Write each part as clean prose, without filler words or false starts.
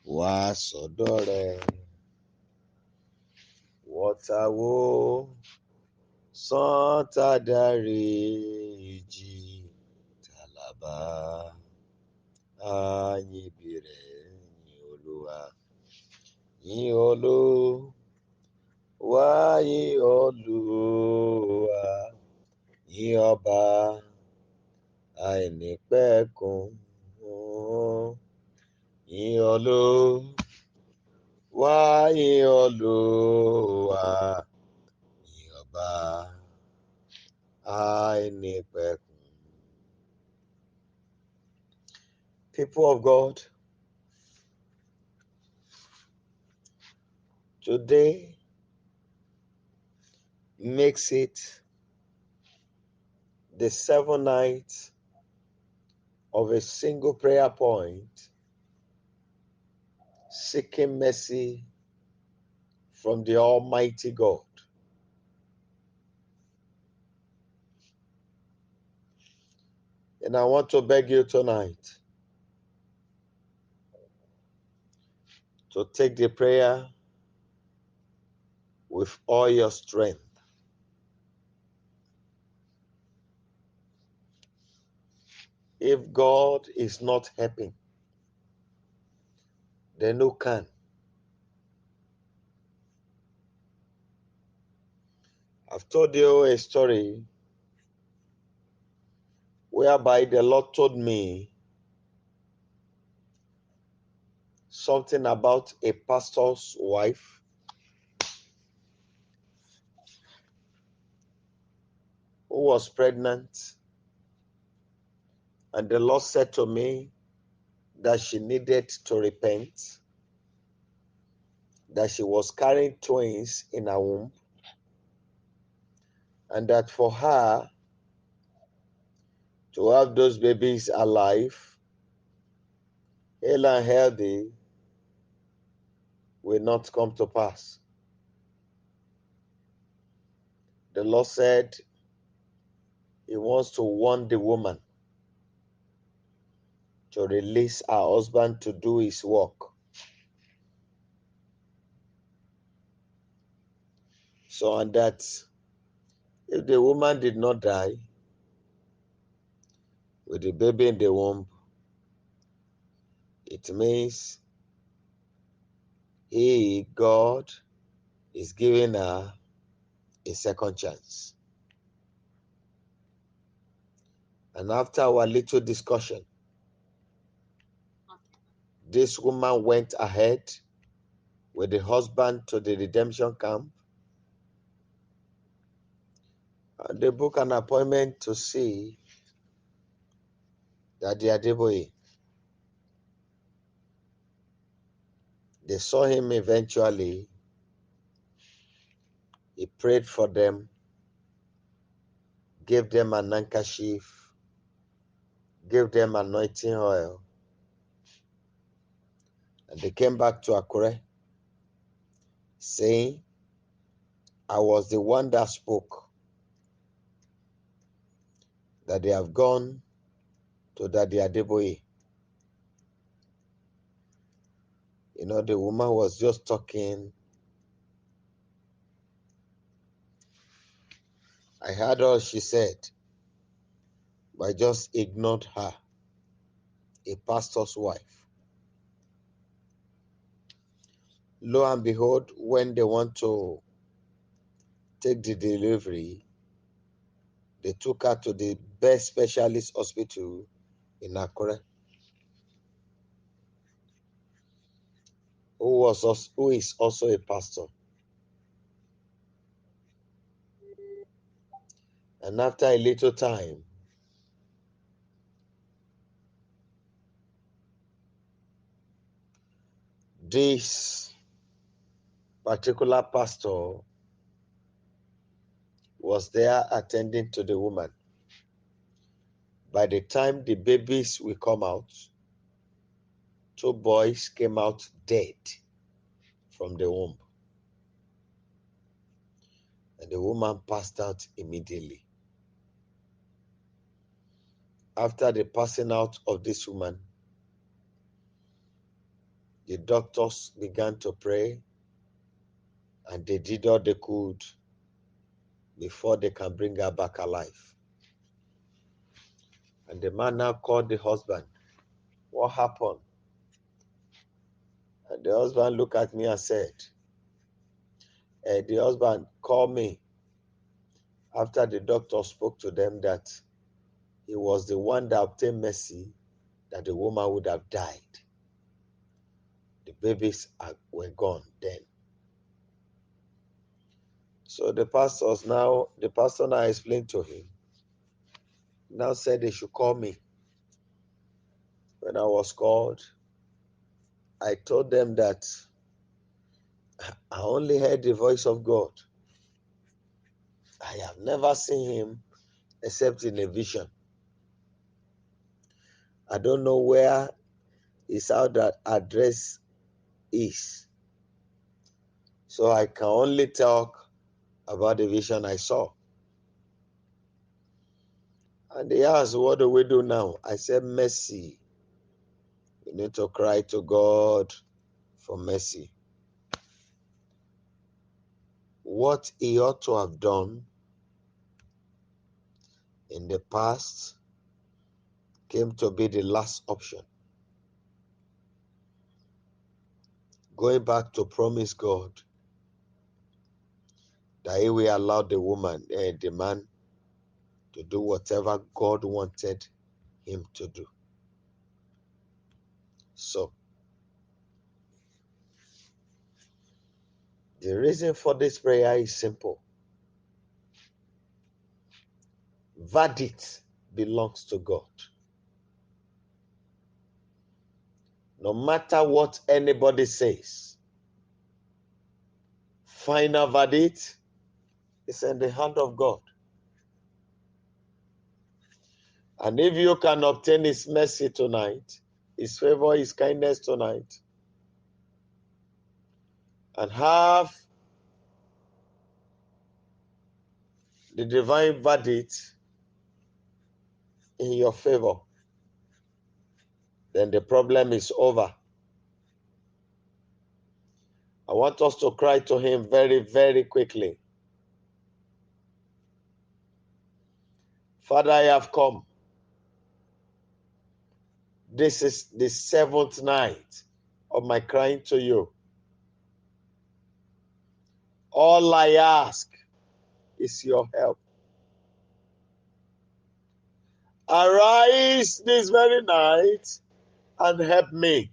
wá sọ́dọ̀ rẹ̀. Wọ́tawó sán tàdárí ìjì tàlàbà àyìnbí rẹ̀ yìn Olúwa. Yìn Olúwa, yìn Olúwa, yìn ọba àìnípẹ̀kun. Yìn Olúwa, yìn Olúwa, yìn ọba àìnípẹ̀kun. People of God, today makes it the 7th night of a single prayer point, seeking mercy from the Almighty God. And I want to beg you tonight to take the prayer with all your strength. If God is not helping, then who can? I've told you a story whereby the Lord told me something about a pastor's wife who was pregnant, and the Lord said to me that she needed to repent, that she was carrying twins in her womb, and that for her to have those babies alive, hale and healthy, will not come to pass. The Lord said He wants to warn the woman to release her husband to do his work. So, and that if the woman did not die with the baby in the womb, it means God, is giving her a second chance. And after our little discussion, this woman went ahead with the husband to the redemption camp, and they booked an appointment to see Daddy Adeboye. They saw him eventually. He prayed for them, gave them an handkerchief, gave them anointing oil, and they came back to Akure saying, I was the one that spoke, that they have gone to Daddy Adeboye. You know, the woman was just talking. I heard all she said, but I just ignored her, a pastor's wife. Lo and behold, when they want to take the delivery, they took her to the best specialist hospital in Akure, who is also a pastor. And after a little time, this particular pastor was there attending to the woman. By the time the babies will come out, 2 boys came out dead from the womb. And the woman passed out immediately. After the passing out of this woman, The doctors began to pray, and they did all they could before they can bring her back alive. And the man now called the husband. What happened? And the husband looked at me and said, the husband called me after the doctor spoke to them that he was the one that obtained mercy, that the woman would have died. The babies were gone then. So the pastor now explained to him, now said they should call me. When I was called, I told them that I only heard the voice of God. I have never seen him except in a vision. I don't know where his address is. So I can only talk about the vision I saw. And they asked, what do we do now? I said, mercy. We need to cry to God for mercy. What he ought to have done in the past came to be the last option. Going back to promise God that he will allow the man to do whatever God wanted him to do. So, the reason for this prayer is simple. Verdict belongs to God. No matter what anybody says, final verdict is in the hand of God. And if you can obtain his mercy tonight, his favor, his kindness tonight, and have the divine verdict in your favor, then the problem is over. I want us to cry to him very, very quickly. Father, I have come. This is the 7th night of my crying to you. All I ask is your help. Arise this very night and help me.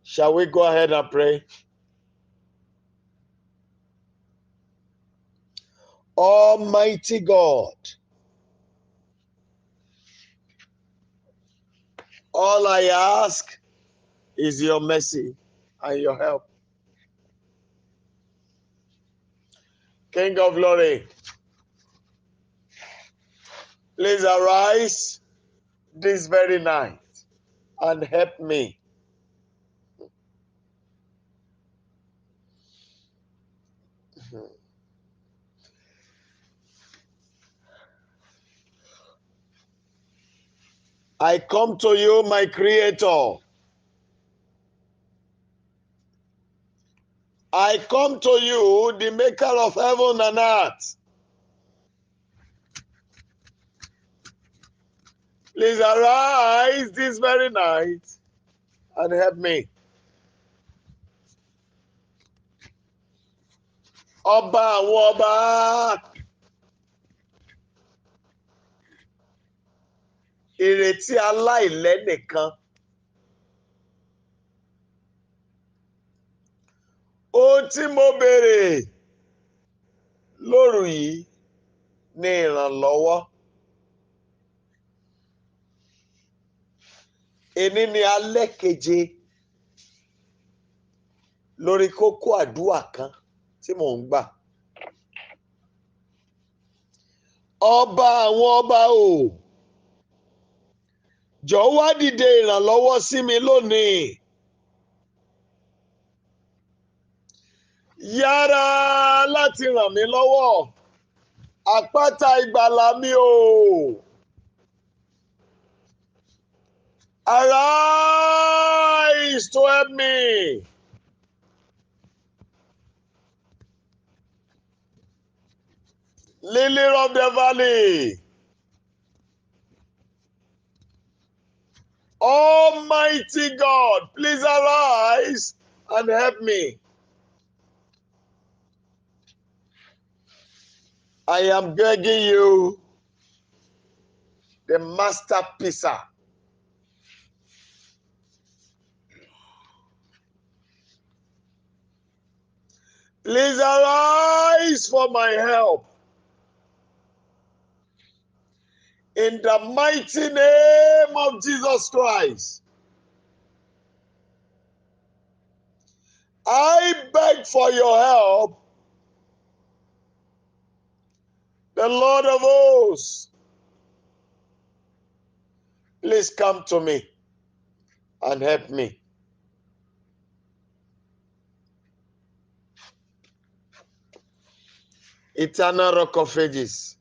Shall we go ahead and pray? Almighty God, all I ask is your mercy and your help. King of glory, please arise this very night and help me. I come to you, my Creator. I come to you, the maker of heaven and earth. Please arise this very night and help me. Ọba àwọn ọba, ìrètí aláìlẹ́nìkan. Ohun tí mo béèrè lóru yìí ni ìrànlọ́wọ́. Èní ni alẹ́ keje lórí kókó àdúrà kan tí mò ń gbà. Ọba àwọn ọba o, jọ̀ọ́ wá dìde ìrànlọ́wọ́ sí mi lónìí. Yára láti ràn mí lọ́wọ́. Àpáta ìgbàlà mi o. Arise to help me. Lily of the valley, Almighty God, please arise and help me. I am begging you, the masterpiece. Please arise for my help. In the mighty name of Jesus Christ, I beg for your help. The Lord of hosts, please come to me and help me. Eternal Rock of Ages,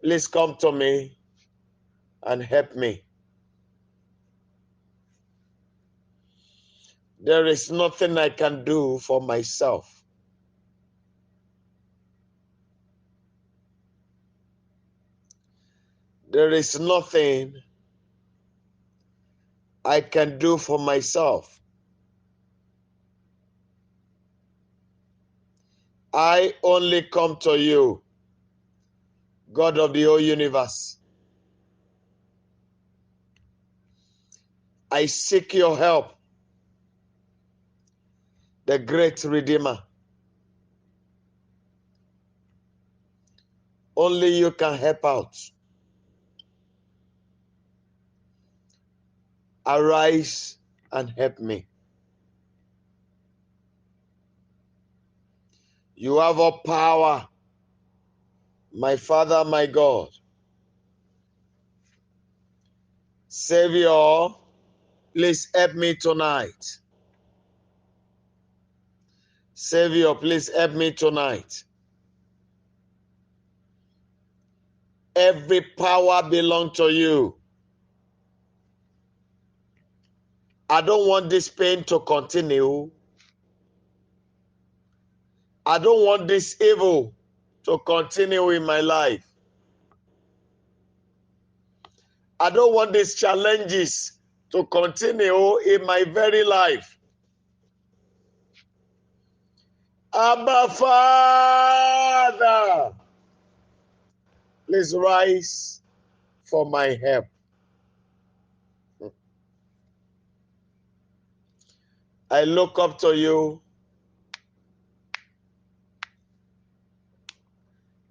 please come to me and help me. There is nothing I can do for myself. There is nothing I can do for myself. I only come to you, God of the whole universe. I seek your help, the great Redeemer. Only you can help out. Arise and help me. You have all power, my Father, my God. Savior, please help me tonight. Savior, please help me tonight. Every power belongs to you. I don't want this pain to continue. I don't want this evil to continue in my life. I don't want these challenges to continue in my very life. Abba Father, please rise for my help. I look up to you,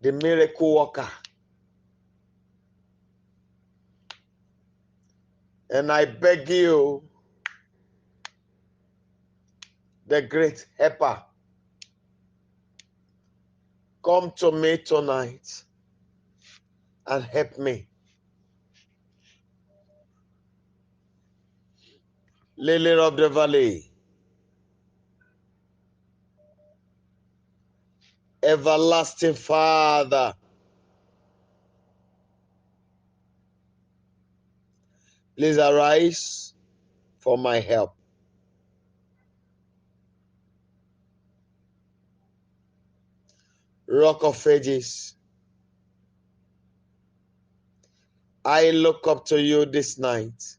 the miracle worker. And I beg you, the great helper, come to me tonight and help me. Lily of the valley, everlasting Father, please arise for my help. Rock of Ages, I look up to you this night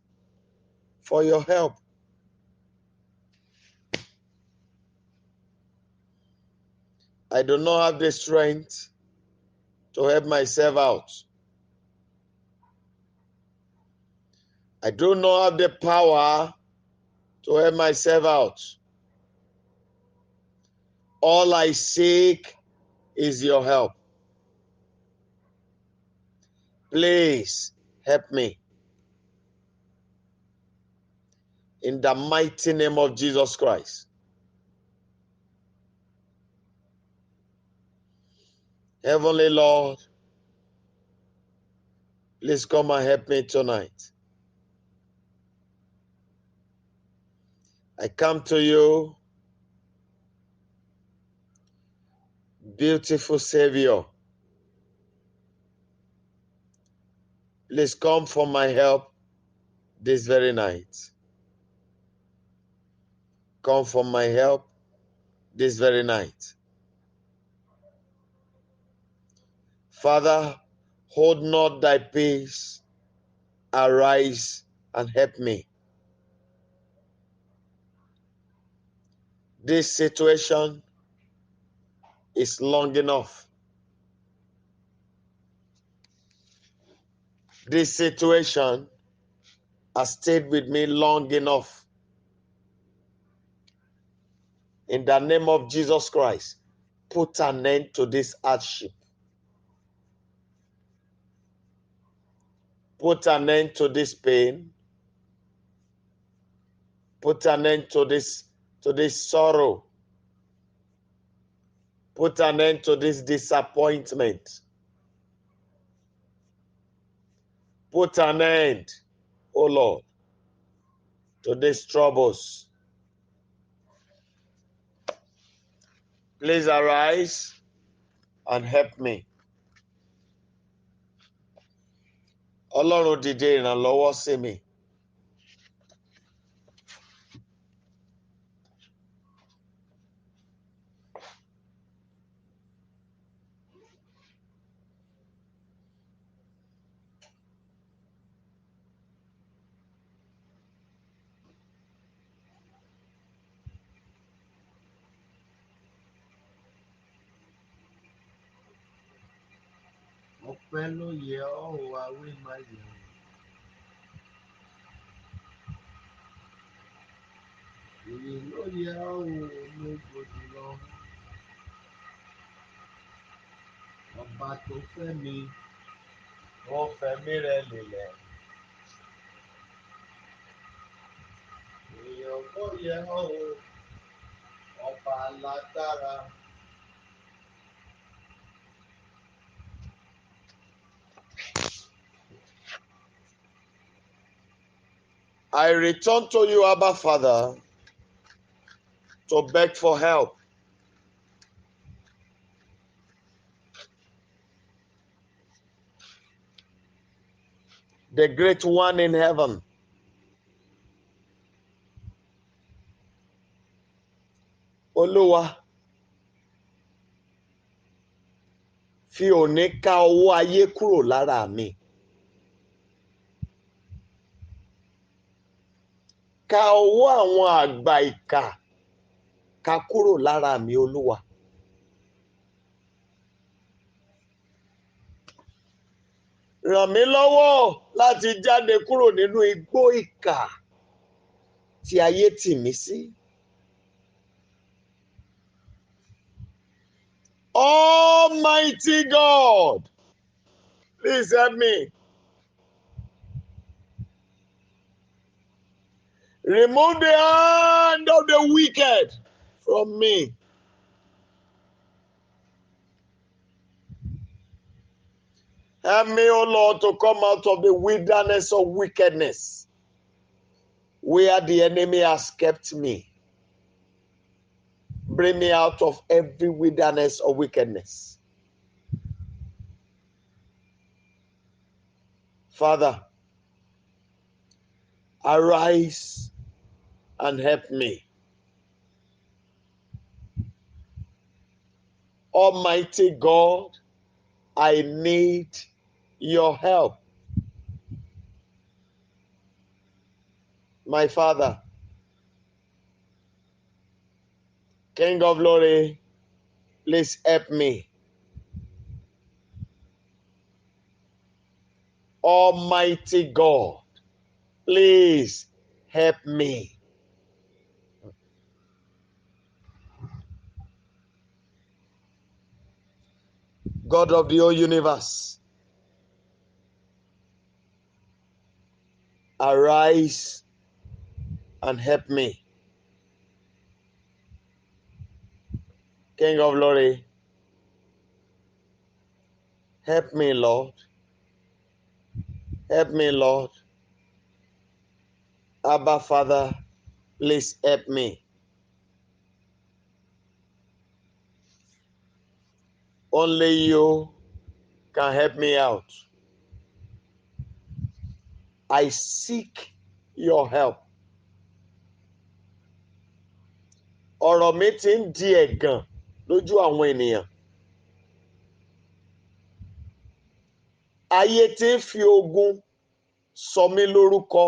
for your help. I do not have the strength to help myself out. I do not have the power to help myself out. All I seek is your help. Please help me. In the mighty name of Jesus Christ. Heavenly Lord, please come and help me tonight. I come to you, beautiful Savior. Please come for my help this very night. Come for my help this very night. Father, hold not thy peace, arise and help me. This situation is long enough. This situation has stayed with me long enough. In the name of Jesus Christ, put an end to this hardship. Put an end to this pain. Put an end to this sorrow. Put an end to this disappointment. Put an end, O Lord, to these troubles. Please arise and help me. Ọlọ́run dìde ìrànlọ́wọ́ sí mi. Ọpẹ́ ló yẹ ọ́ àwí máa yẹ. Èyí ló yẹ ọ́ olóògbòdì lọ. Ọba tó fẹ́ mi, ó fẹ̀mí rẹ̀ lélẹ̀. Èèyàn kò yẹ ọ́ ọba alágbára. I return to you, Abba Father, to beg for help. The great one in heaven. Olúwa, fi òní ká ọwọ́ ayé kúrò lára mi. Ká ọwọ́ àwọn àgbà ìkà ká kúrò lára mi, Olúwa. Ràn mí lọ́wọ́ láti jáde kúrò nínú igbó ìkà tí ayé tì mí sí. Almighty God, please help me. Remove the hand of the wicked from me. Help me, O Lord, to come out of the wilderness of wickedness where the enemy has kept me. Bring me out of every wilderness of wickedness. Father, arise and help me. Almighty God, I need your help. My Father, King of glory, please help me. Almighty God, please help me. God of the whole universe, arise and help me. King of glory, help me, Lord. Help me, Lord. Abba, Father, please help me. Only you can help me out. I seek your help. Ọ̀rọ̀ mi ti ń di ẹ̀gàn lójú àwọn ènìyàn. Ayé ti ń fi ogun sọ mí lórúkọ.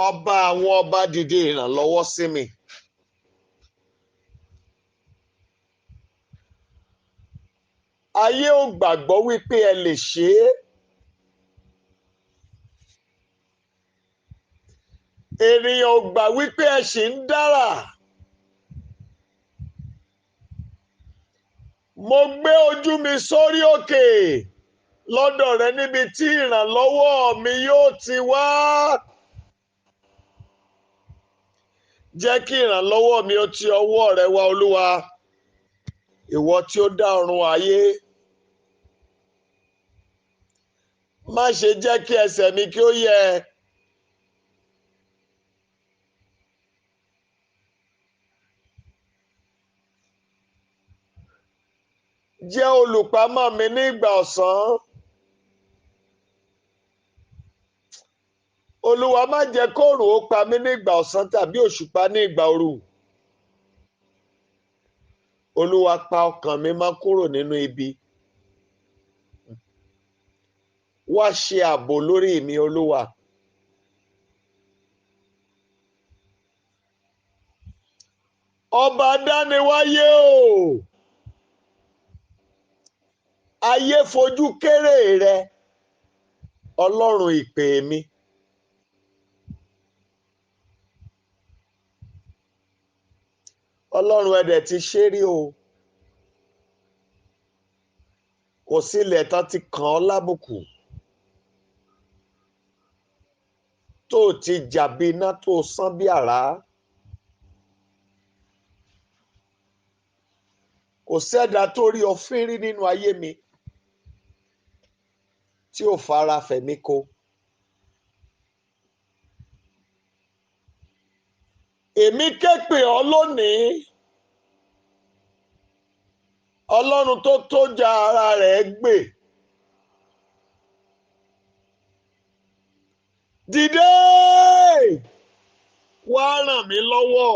Ọba àwọn ọba dìde ìrànlọ́wọ́ sí mi. Ayé ò gbàgbọ́ wípé ẹ lè ṣe é. Ènìyàn ò gbà wípé ẹ ṣì ń dára. Mo gbé ojú mi sórí òkè lọ́dọ̀ rẹ níbi tí ìrànlọ́wọ́ mi yóò ti wá. Jẹ́ kí ìrànlọ́wọ́ mi ó ti ọwọ́ rẹ wá, Olúwa. Ìwọ tí ó dá ọ̀run ayé. Má ṣe jẹ́ kí ẹsẹ̀ mi kí ó yẹ̀. Jẹ́ olùpamọ́ mi ní ìgbà ọ̀sán. Olúwa má jẹ́ kóòrùn ó pa mí ní ìgbà ọ̀sán tàbí òṣùpá ní ìgbà òru. Olúwa pa ọkàn mi mọ́ kúrò nínú ibi. Wá ṣe ààbò lórí mi, Olúwa. Ọba dániwáyé o. Ayé fojú kéré rẹ, Ọlọ́run ìpè mi. Ọlọ́run ẹ̀dẹ̀ ti ṣe rí o. Kò sí ilẹ̀ tán ti kàn ọ́ lábùkù. Tó ti jà bí iná tó sán bí àrá. Kò sẹ́dá tó rí ọ fín rí nínú ayé mi tí ò fara fẹ̀mí ko. Èmi ké pè ọ́ lónìí. Ọlọ́run tó tójà ara rẹ̀ gbè. Dìde! Wá ràn mí lọ́wọ́.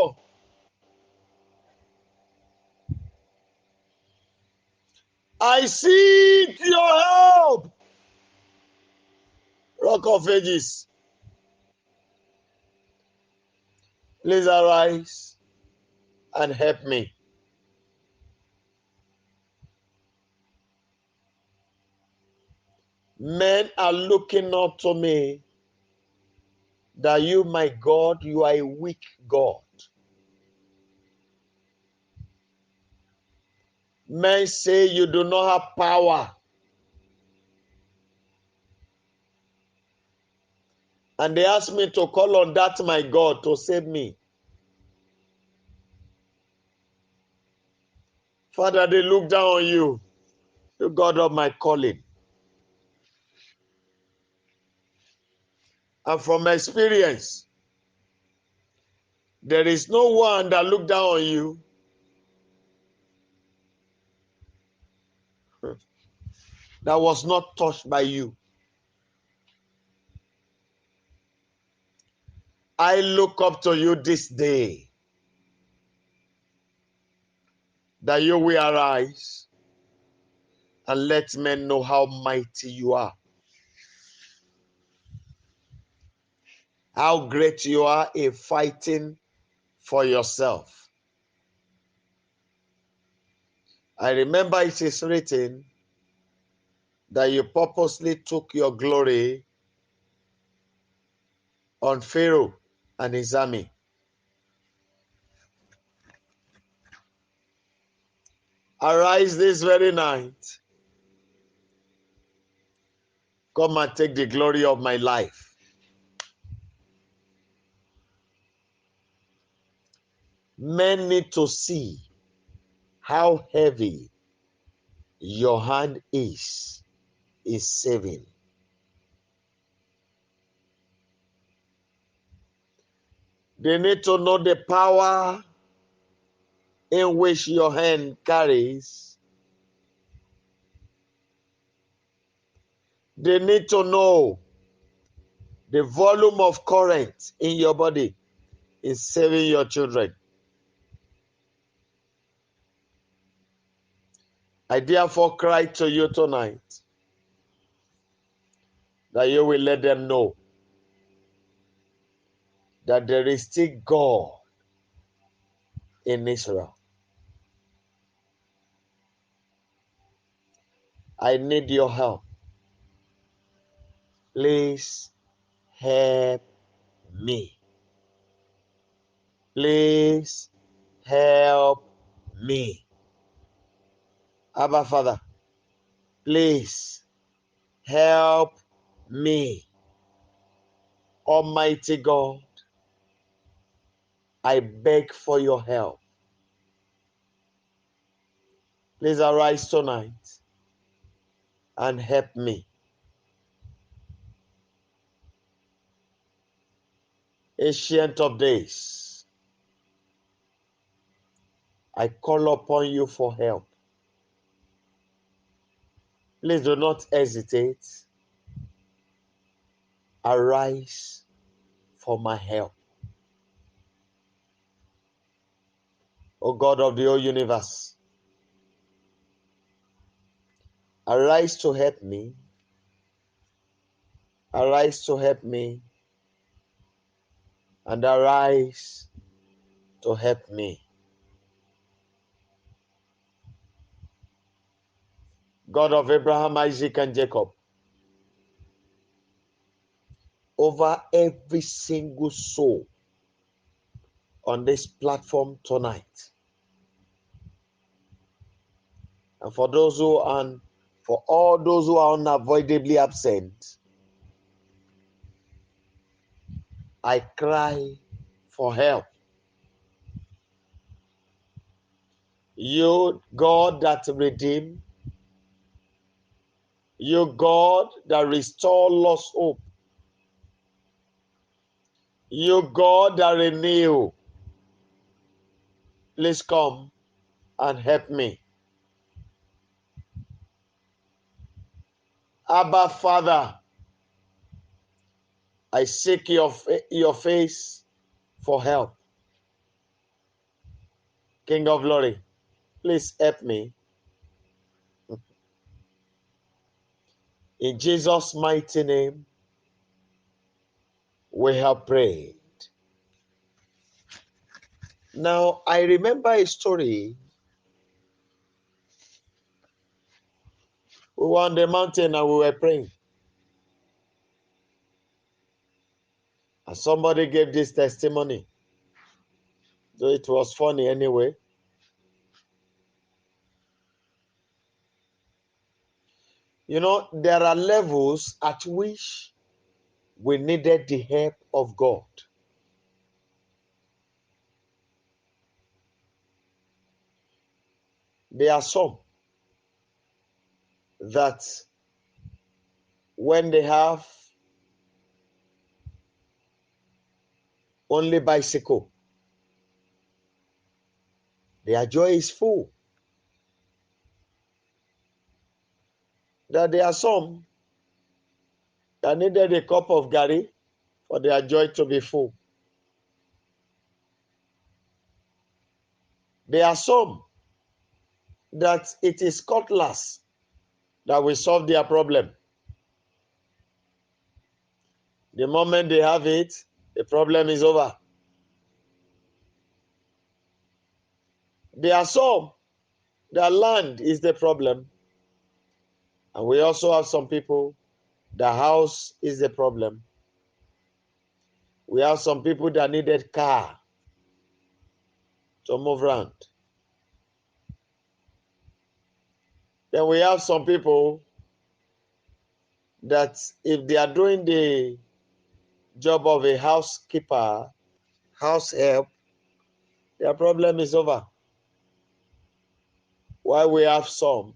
I seek your help. Rock of Ages. Please arise and help me. Men are looking up to me that you, my God, you are a weak God. Men say you do not have power. And they ask me to call on that, my God, to save me. Father, they look down on you, the God of my calling. And from experience, there is no one that look down on you that was not touched by you. I look up to you this day, that you will arise and let men know how mighty you are, how great you are in fighting for yourself. I remember it is written that you purposely took your glory on Pharaoh and his army. Arise this very night. Come and take the glory of my life. Men need to see how heavy your hand is saving. They need to know the power in which your hand carries They need to know the volume of current in your body is saving your children. I therefore cry to you tonight that you will let them know that there is still God in Israel. I need your help. Please help me. Please help me. Abba Father, please help me. Almighty God, I beg for your help. Please arise tonight and help me. Ancient of days, I call upon you for help. Please do not hesitate. Arise for my help. O God of the whole universe, arise to help me. Arise to help me. And arise to help me. God of Abraham, Isaac, and Jacob, over every single soul on this platform tonight, and for all those who are unavoidably absent, I cry for help. You, God that redeem, you, God that restore lost hope, you, God that renew, please come and help me. Abba Father, I seek your face for help. King of glory, please help me. In Jesus' mighty name, we have prayed. Now, I remember a story. We were on the mountain and we were praying. And somebody gave this testimony. So it was funny anyway. You know, there are levels at which we needed the help of God. There are some that when they have only bicycle, their joy is full. That there are some that needed a cup of gari for their joy to be full. There are some that it is cutlass that will solve their problem. The moment they have it, the problem is over. There are some that land is the problem. And we also have some people, the house is the problem. We have some people that needed car to move around. Then we have some people that if they are doing the job of a housekeeper, house help, their problem is over. While we have some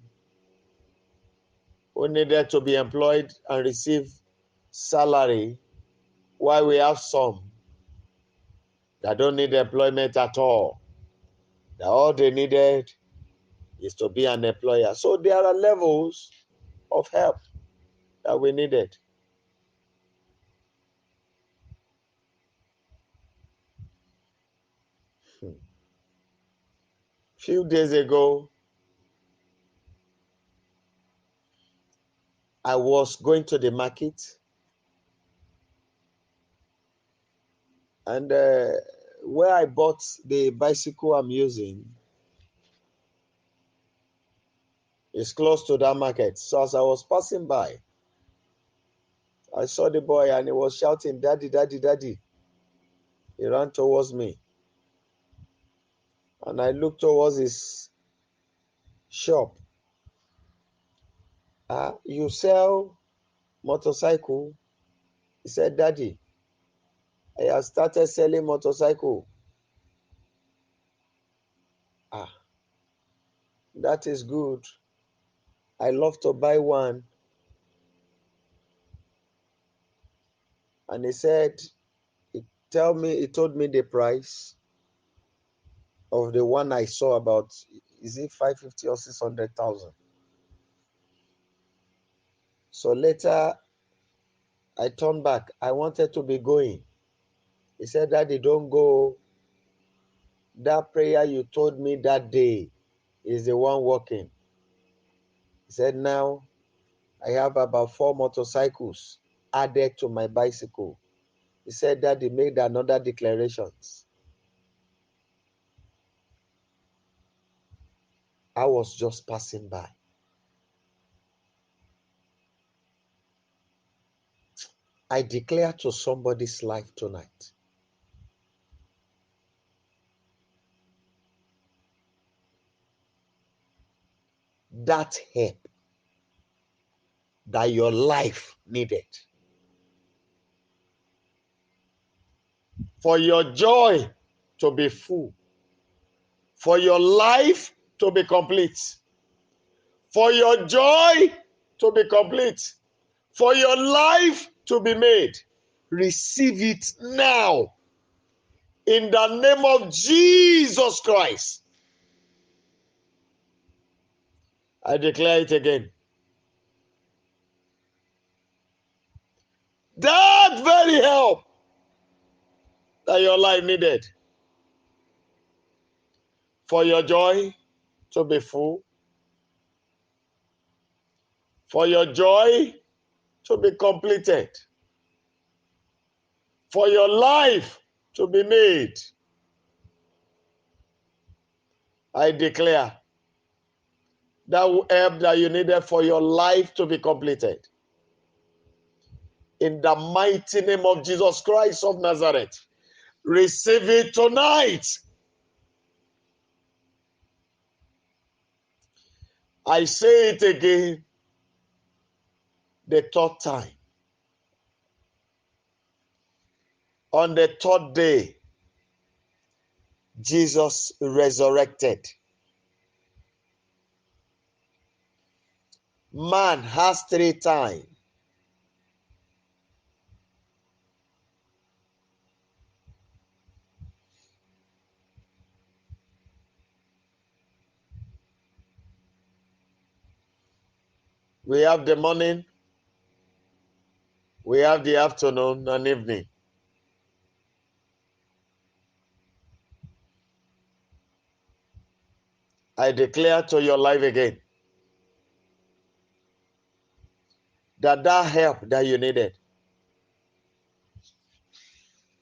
who needed to be employed and receive salary, while we have some that don't need employment at all, that all they needed is to be an employer. So there are levels of help. that we needed. Few days ago, I was going to the market, and where I bought the bicycle I'm using is close to that market. So as I was passing by, I saw the boy and he was shouting, "Daddy, daddy, daddy." He ran towards me. And I looked towards his shop. You sell motorcycle? He said, "Daddy, I have started selling motorcycle." That is good. I love to buy one. And he said, he told me the price of the one I saw, about, is it 550 or 600,000? So later I turned back. I wanted to be going. He said, "Daddy, don't go. That prayer you told me that day is the one working." He said, "Now I have about 4 motorcycles added to my bicycle." He said that he made another declarations. I was just passing by. I declare to somebody's life tonight, that help that your life needed, for your joy to be full, for your life to be complete, for your joy to be complete, for your life to be made. Receive it now in the name of Jesus Christ. I declare it again. That very help that your life needed, for your joy to be full, for your joy to be completed, for your life to be made. I declare that help that you needed for your life to be completed, in the mighty name of Jesus Christ of Nazareth. Receive it tonight. I say it again, the third time. On the third day, Jesus resurrected. Man has 3 times. We have the morning, we have the afternoon and evening. I declare to your life again that help that you needed,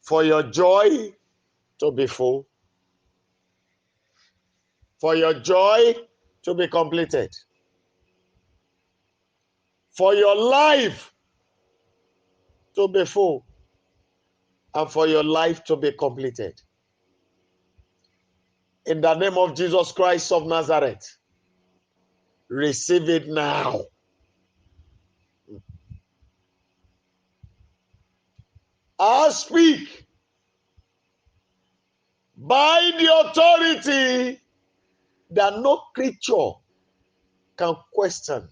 for your joy to be full, for your joy to be completed, for your life to be full, and for your life to be completed. In the name of Jesus Christ of Nazareth, receive it now. I speak by the authority that no creature can question,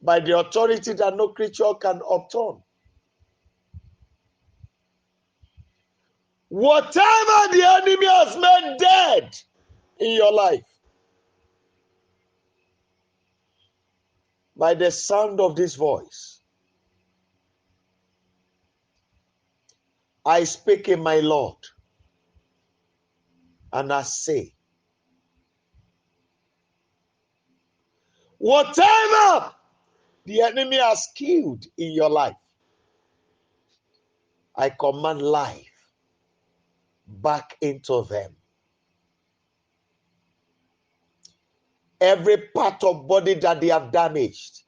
by the authority that no creature can upturn. Whatever the enemy has made dead in your life, by the sound of this voice, I speak in my Lord, and I say, whatever the enemy has killed in your life, I command life back into them. Every part of body that they have damaged,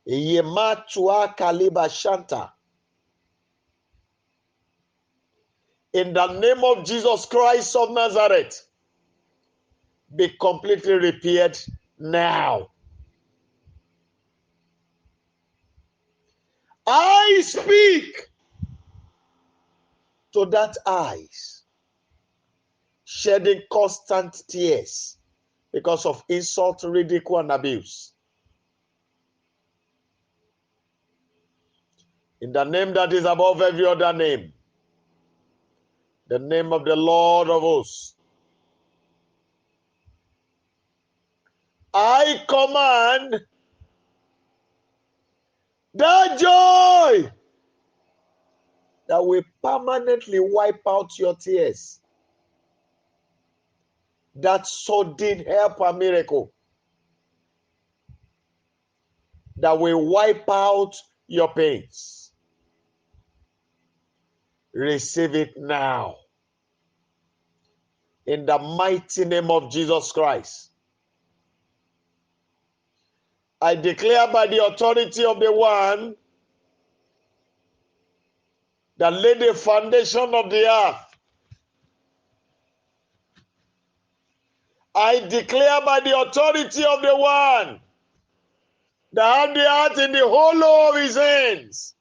Yematua Kaliba Shanta, in the name of Jesus Christ of Nazareth, be completely repaired now. I speak to that eyes shedding constant tears because of insult, ridicule, and abuse. In the name that is above every other name, the name of the Lord of hosts, I command that joy that will permanently wipe out your tears, that sudden help and miracle that will wipe out your pains. Receive it now. In the mighty name of Jesus Christ. I declare by the authority of the one that laid the foundation of the earth. I declare by the authority of the one that had the earth in the hollow of his hands.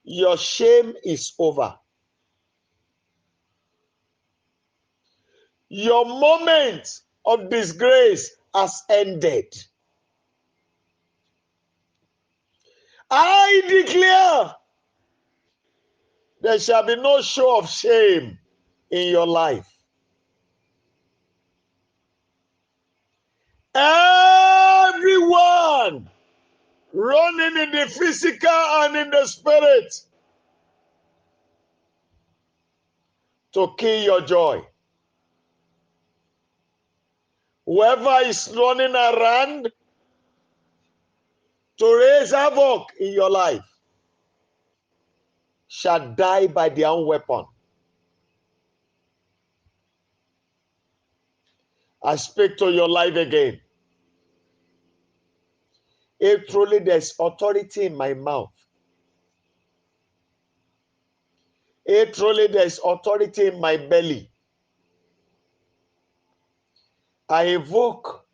Your shame is over. Your moment of disgrace has ended. I declare there shall be no show of shame in your life. Everyone running in the physical and in the spirit to kill your joy. Whoever is running around to raise havoc in your life shall die by their own weapon. I speak to your life again. If truly there's authority in my mouth, if truly there's authority in my belly, I invoke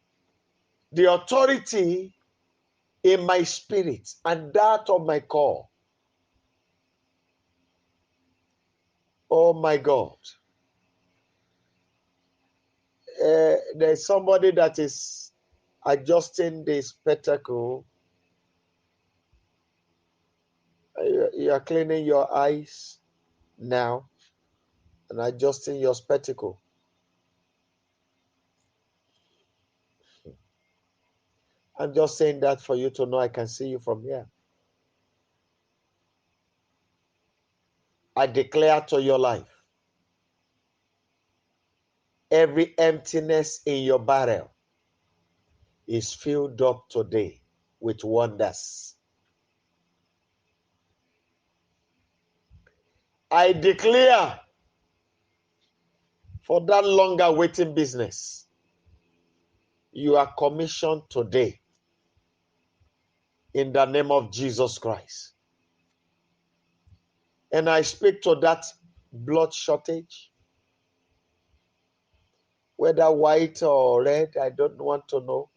the authority in my spirit and that of my core. Oh my God. There's somebody that is adjusting the spectacle. You are cleaning your eyes now and adjusting your spectacle. I'm just saying that for you to know I can see you from here. I declare to your life, every emptiness in your barrel is filled up today with wonders. I declare for that longer waiting business, you are commissioned today in the name of Jesus Christ. And I speak to that blood shortage, whether white or red, I don't want to know.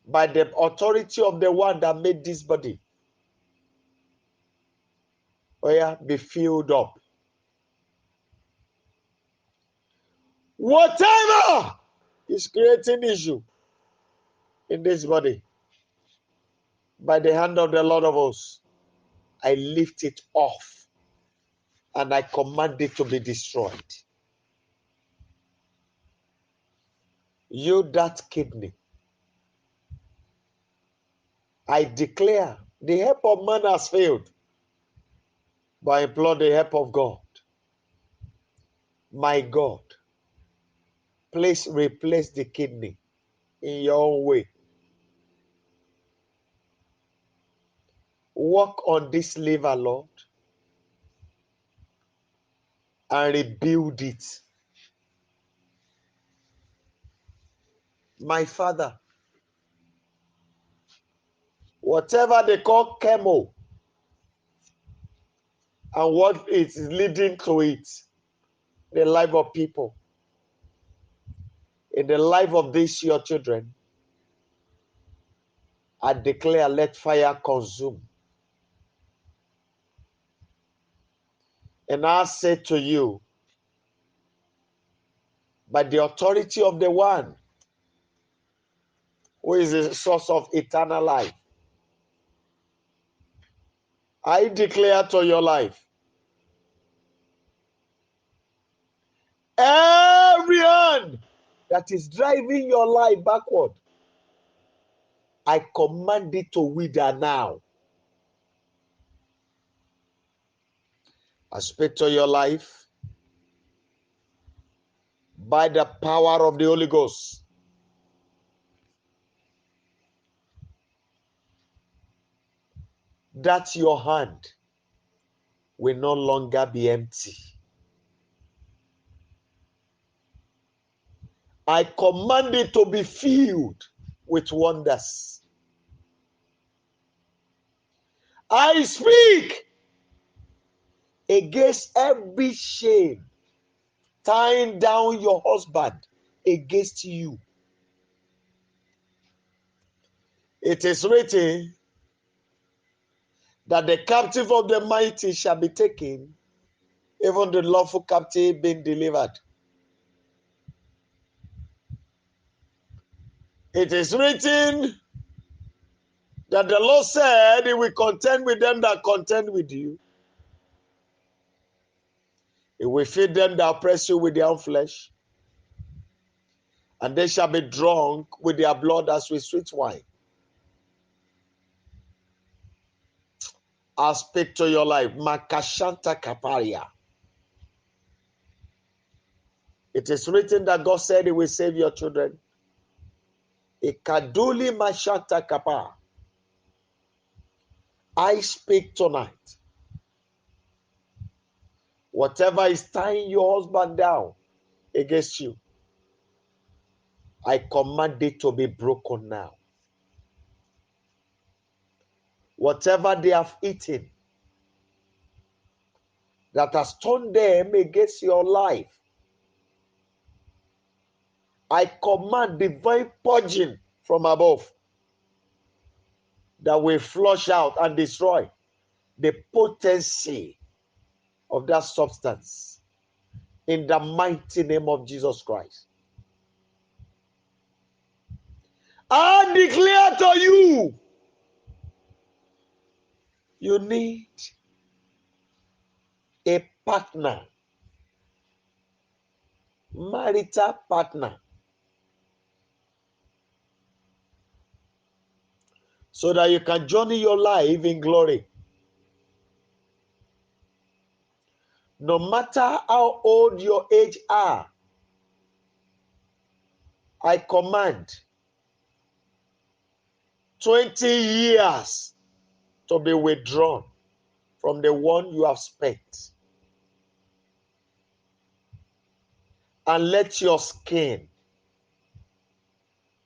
By the authority of the one that made this body, oh yeah, be filled up. Whatever is creating issue in this body, by the hand of the Lord of hosts, I lift it off. and I command it to be destroyed. You, that kidney, I declare the help of man has failed, but I implore the help of God. My God, please replace the kidney in your own way. Work on this liver, Lord, and rebuild it. My Father, whatever they call chemo and what it is leading to it, the life of people, in the life of these your children, I declare, let fire consume. And I say to you, by the authority of the one who is the source of eternal life, I declare to your life, every hand that is driving your life backward, I command it to wither now. I speak to your life by the power of the Holy Ghost. That your hand will no longer be empty. I command it to be filled with wonders. I speak against every shame tying down your husband against you. It is written that the captive of the mighty shall be taken, even the lawful captive being delivered. It is written that the Lord said he will contend with them that contend with you. He will feed them that oppress you with their own flesh, and they shall be drunk with their blood as with sweet wine. I'll speak to your life. Makashanta kaparia. It is written that God said he will save your children. Ikaduli mashanta kapa. I speak tonight. Whatever is tying your husband down against you, I command it to be broken now. Whatever they have eaten that has turned them against your life, I command divine purging from above that will flush out and destroy the potency of that substance in the mighty name of Jesus Christ. I declare to you, you need a partner, marital partner, so that you can journey your life in glory. No matter how old your age are, I command 20 years to be withdrawn from the one you have spent. And let your skin,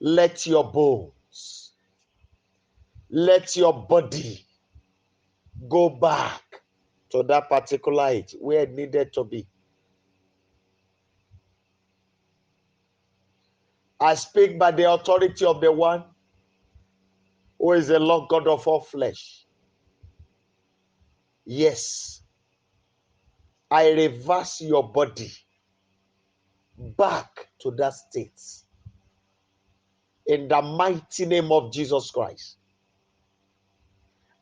let your bones, let your body go back to that particular age where it needed to be. I speak by the authority of the one who is the Lord God of all flesh. Yes, I reverse your body back to that state in the mighty name of Jesus Christ.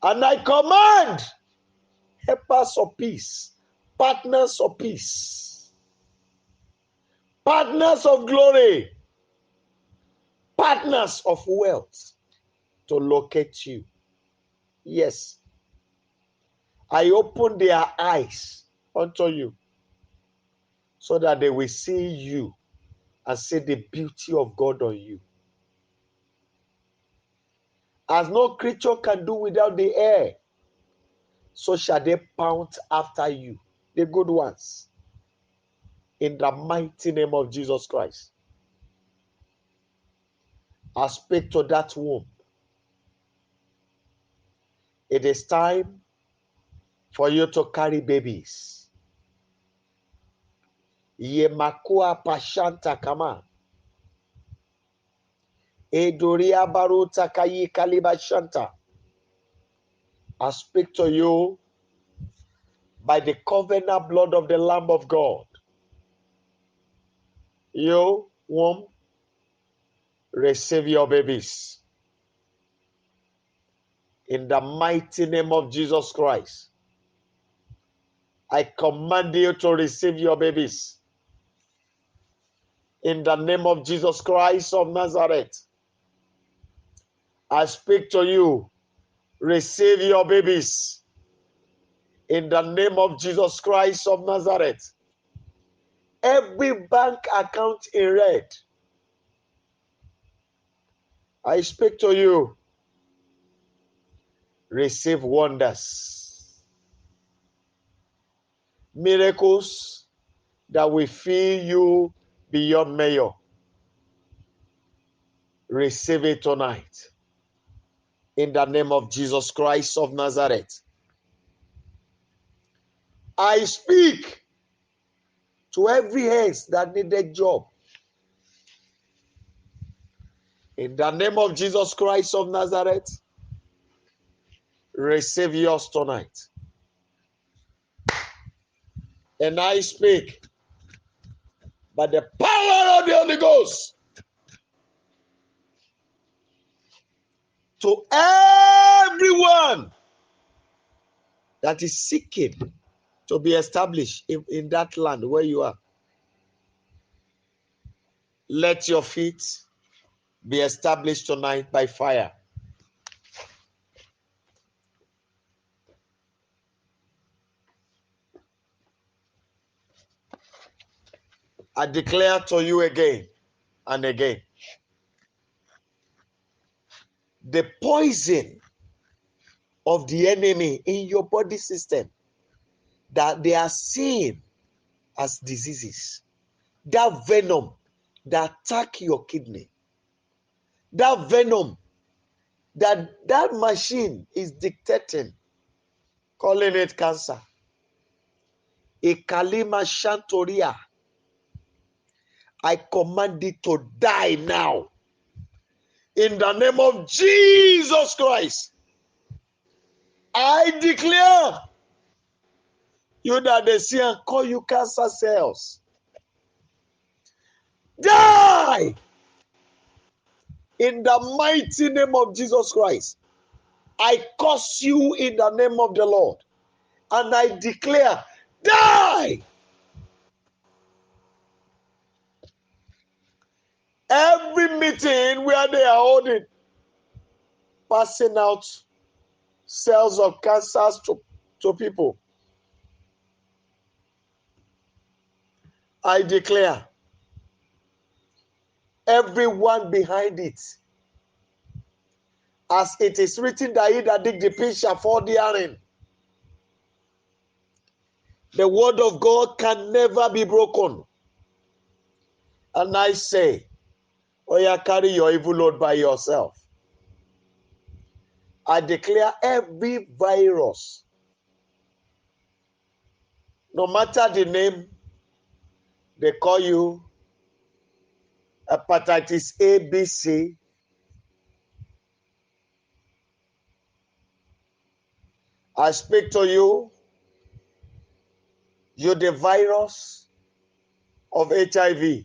And I command helpers of peace partners of peace, partners of glory, partners of wealth to locate you. Yes, I open their eyes unto you so that they will see you and see the beauty of God on you. As no creature can do without the air, so shall they pounce after you, the good ones, in the mighty name of Jesus Christ. I speak to that womb. It is time for you to carry babies. Yemakua pashanta kama. Edoria baruta kayi kalibashanta. I speak to you by the covenant blood of the Lamb of God. You, womb, receive your babies. In the mighty name of Jesus Christ, I command you to receive your babies. In the name of Jesus Christ of Nazareth, I speak to you. Receive your babies. In the name of Jesus Christ of Nazareth. Every bank account in red, I speak to you. Receive wonders. Miracles that will fill you beyond measure. Receive it tonight. In the name of Jesus Christ of Nazareth. I speak to every hands that need a job. In the name of Jesus Christ of Nazareth, receive yours tonight. And I speak by the power of the Holy Ghost to everyone that is seeking to be established in that land where you are. Let your feet be established tonight by fire. I declare to you again and again, the poison of the enemy in your body system that they are seeing as diseases, that venom that attack your kidney, that venom that machine is dictating, calling it cancer. Ikalima Shantoria, I command it to die now. In the name of Jesus Christ, I declare you that they see and call you cancer cells. Die! In the mighty name of Jesus Christ, I curse you in the name of the Lord. And I declare, die! Every meeting where they are holding, passing out cells of cancers to people, I declare, everyone behind it, as it is written that he that dig the pit shall fall therein. The word of God can never be broken. And I say, oh yeah, carry your evil load by yourself. I declare every virus, no matter the name they call you, hepatitis A, B, C, I speak to you, you're the virus of HIV.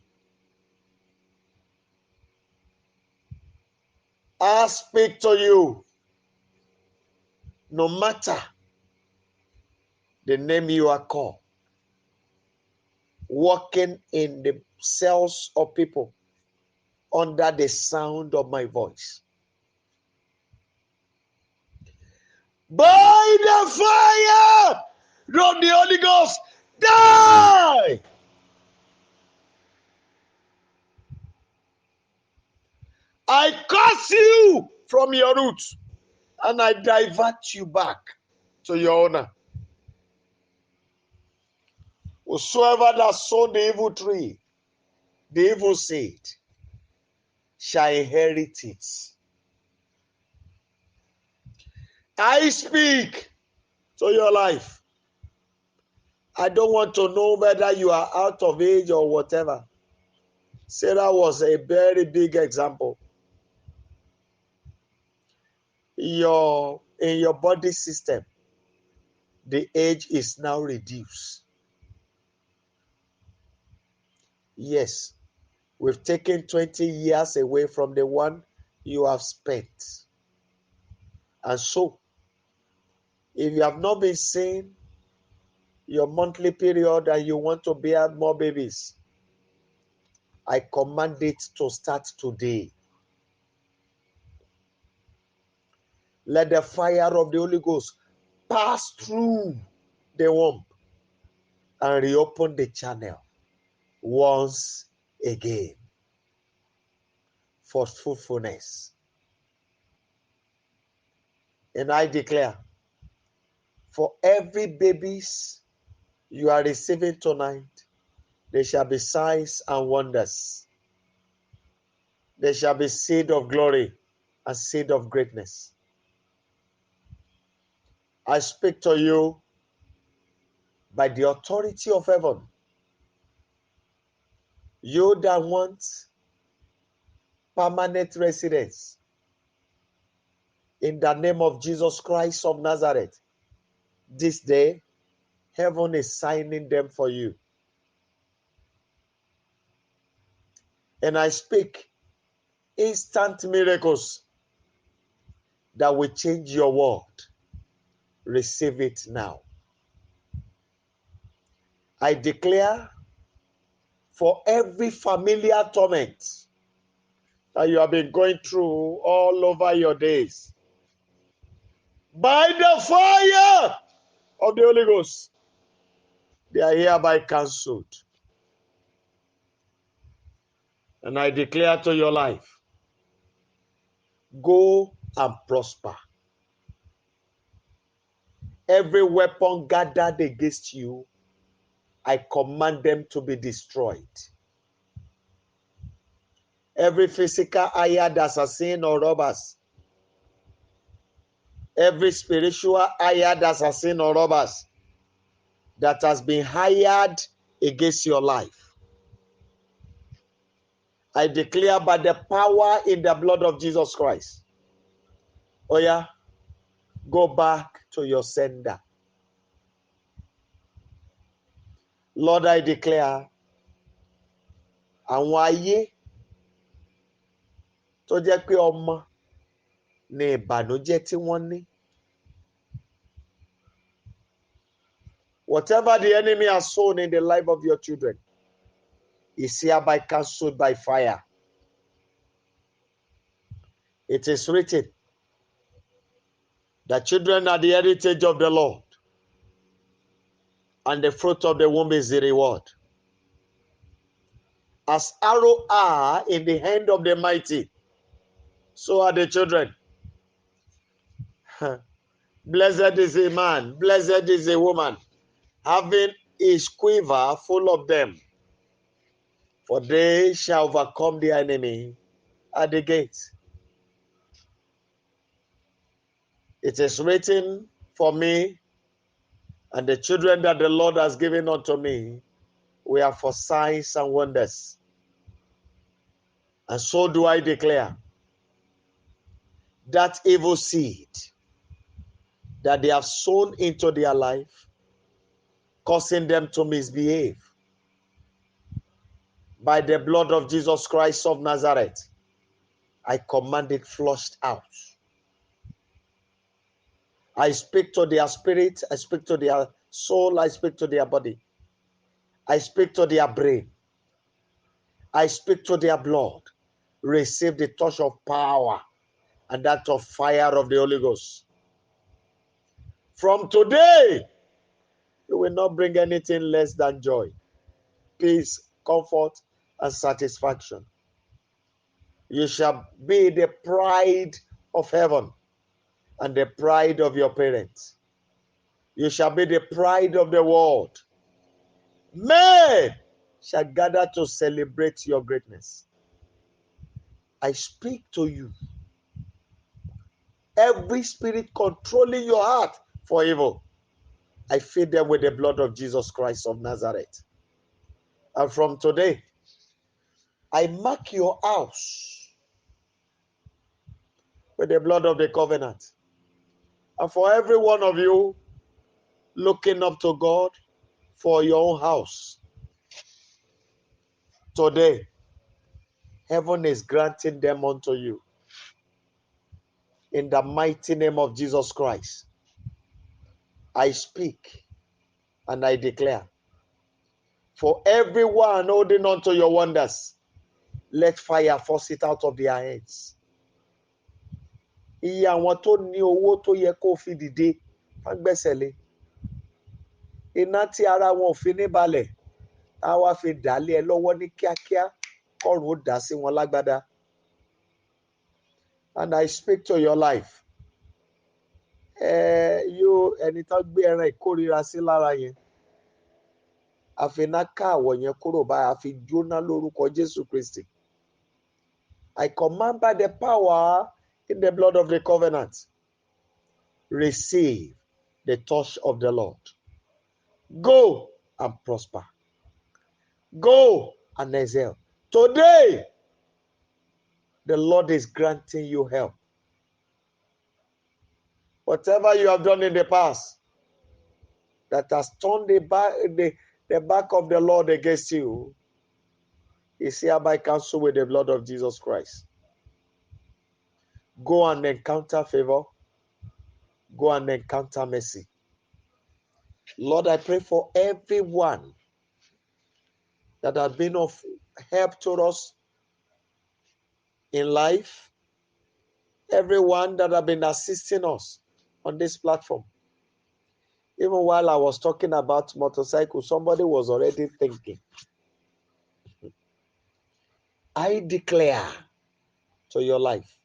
I speak to you, no matter the name you are called. working in the cells of people under the sound of my voice. By the fire of the Holy Ghost, die! I curse you from your roots, and I divert you back to your owner. Whosoever that sowed the evil tree, the evil seed, shall inherit it. I speak to your life. I don't want to know whether you are out of age or whatever. Sarah was a very big example. In your body system, the age is now reduced. Yes, we've taken 20 years away from the one you have spent. And so, if you have not been seeing your monthly period and you want to bear more babies, I command it to start today. Let the fire of the Holy Ghost pass through the womb and reopen the channel once again for fruitfulness. And I declare, for every babies you are receiving tonight, there shall be signs and wonders. There shall be seed of glory and seed of greatness. I speak to you by the authority of heaven. You that want permanent residence, in the name of Jesus Christ of Nazareth, this day, heaven is signing them for you. And I speak instant miracles that will change your world. Receive it now. I declare, for every familiar torment that you have been going through all over your days, by the fire of the Holy Ghost, they are hereby cancelled. And I declare to your life, go and prosper. Every weapon gathered against you, I command them to be destroyed. Every physical hired assassin or robbers, every spiritual hired assassin or robbers that has been hired against your life, I declare by the power in the blood of Jesus Christ, oh yeah, go back to your sender. Lord, I declare, àwọn ayé tó jẹ́ pé ọmọ ni ìbànújẹ́ tí wọ́n ní. Whatever the enemy has sown in the life of your children is hereby cancelled by fire. It is written that children are the heritage of the Lord, and the fruit of the womb is the reward. As arrows are in the hand of the mighty, so are the children. Blessed is a man, blessed is a woman, having his quiver full of them, for they shall overcome the enemy at the gate. It is written for me, and the children that the Lord has given unto me, we are for signs and wonders. And so do I declare that evil seed that they have sown into their life, causing them to misbehave, by the blood of Jesus Christ of Nazareth, I command it flushed out. I speak to their spirit, I speak to their soul, I speak to their body. I speak to their brain. I speak to their blood. Receive the touch of power and that of fire of the Holy Ghost. From today, you will not bring anything less than joy, peace, comfort, and satisfaction. You shall be the pride of heaven and the pride of your parents. You shall be the pride of the world. Men shall gather to celebrate your greatness. I speak to you. Every spirit controlling your heart for evil, I feed them with the blood of Jesus Christ of Nazareth. And from today, I mark your house with the blood of the covenant. And for every one of you looking up to God for your own house, today, heaven is granting them unto you. In the mighty name of Jesus Christ, I speak and I declare, for everyone holding on to your wonders, let fire force it out of their heads. Iye àwọn tó ní owó tó yẹ kó fi dìde wọ́n gbẹ́sẹ̀ lé. Iná tí ara wọn ò fi ní balẹ̀, á wá fi dàlé ẹ lọ́wọ́ ní kíákíá, kọ́run ó dà sí wọn lágbádá. And I speak to your life. Ẹni tán gbé ẹran ìkórira sí lára yẹn, àfiná ká àwọ̀ yẹn kúrò báyìí, àfi jóná lórúkọ Jésù Kristi. I command by the power in the blood of the covenant, receive the touch of the Lord. Go and prosper. Go and excel. Today, the Lord is granting you help. Whatever you have done in the past that has turned the back of the Lord against you is hereby cancelled with the blood of Jesus Christ. Go and encounter favor. Go and encounter mercy. Lord, I pray for everyone that has been of help to us in life, everyone that has been assisting us on this platform. Even while I was talking about motorcycle, somebody was already thinking. I declare to your life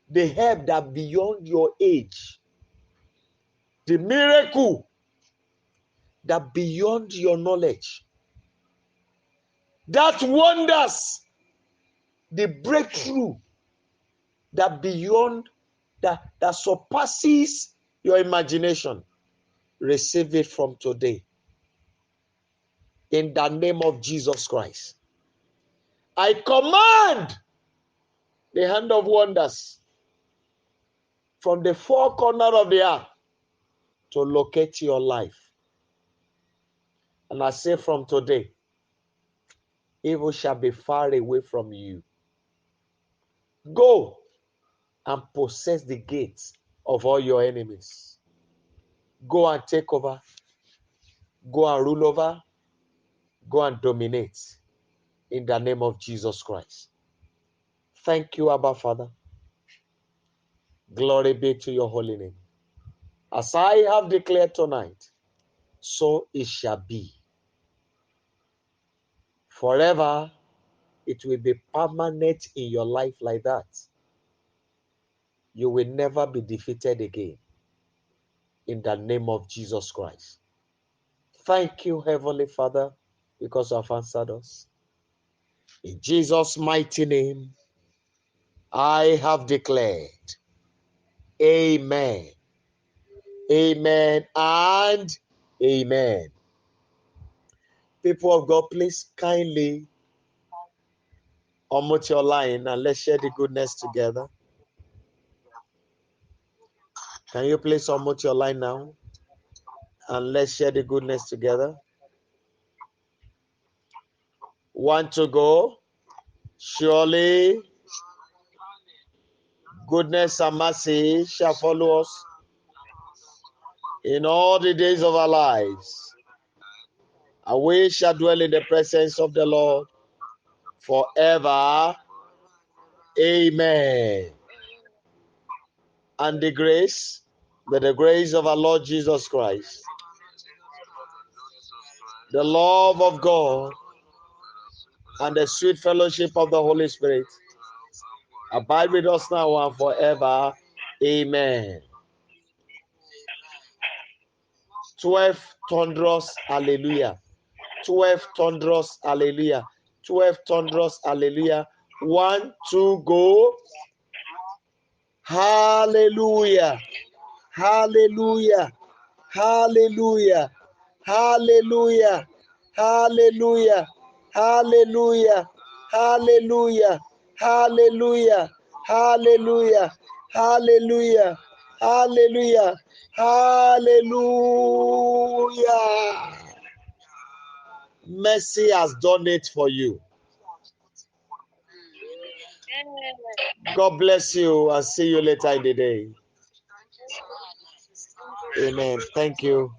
the help that beyond your age, the miracle that beyond your knowledge, that wonders, the breakthrough that beyond, that surpasses your imagination. Receive it from today. In the name of Jesus Christ. I command the hand of wonders from the four corners of the earth to locate your life. And I say from today, evil shall be far away from you. Go and possess the gates of all your enemies. Go and take over. Go and rule over. Go and dominate in the name of Jesus Christ. Thank you, Abba Father. Glory be to your holy name. As I have declared tonight, so it shall be. Forever, it will be permanent in your life like that. You will never be defeated again. In the name of Jesus Christ. Thank you, Heavenly Father, because you have answered us. In Jesus' mighty name, I have declared. Amen. Amen and amen. People of God, please kindly unmute your line and let's share the goodness together. Can you please unmute your line now and let's share the goodness together? Want to go? Surely goodness and mercy shall follow us in all the days of our lives, And we shall dwell in the presence of the Lord forever. Amen. And the grace, may the grace of our Lord Jesus Christ, the love of God, and the sweet fellowship of the Holy Spirit abide with us now and forever. Amen. 12 thunderous hallelujah. 12 thunderous hallelujah. 12 thunderous hallelujah. 1, 2, go. Hallelujah. Hallelujah. Hallelujah. Hallelujah. Hallelujah. Hallelujah. Hallelujah. Hallelujah. Hallelujah. Hallelujah. Hallelujah. Hallelujah. Mercy has done it for you. God bless you and see you later in the day. Amen. Thank you.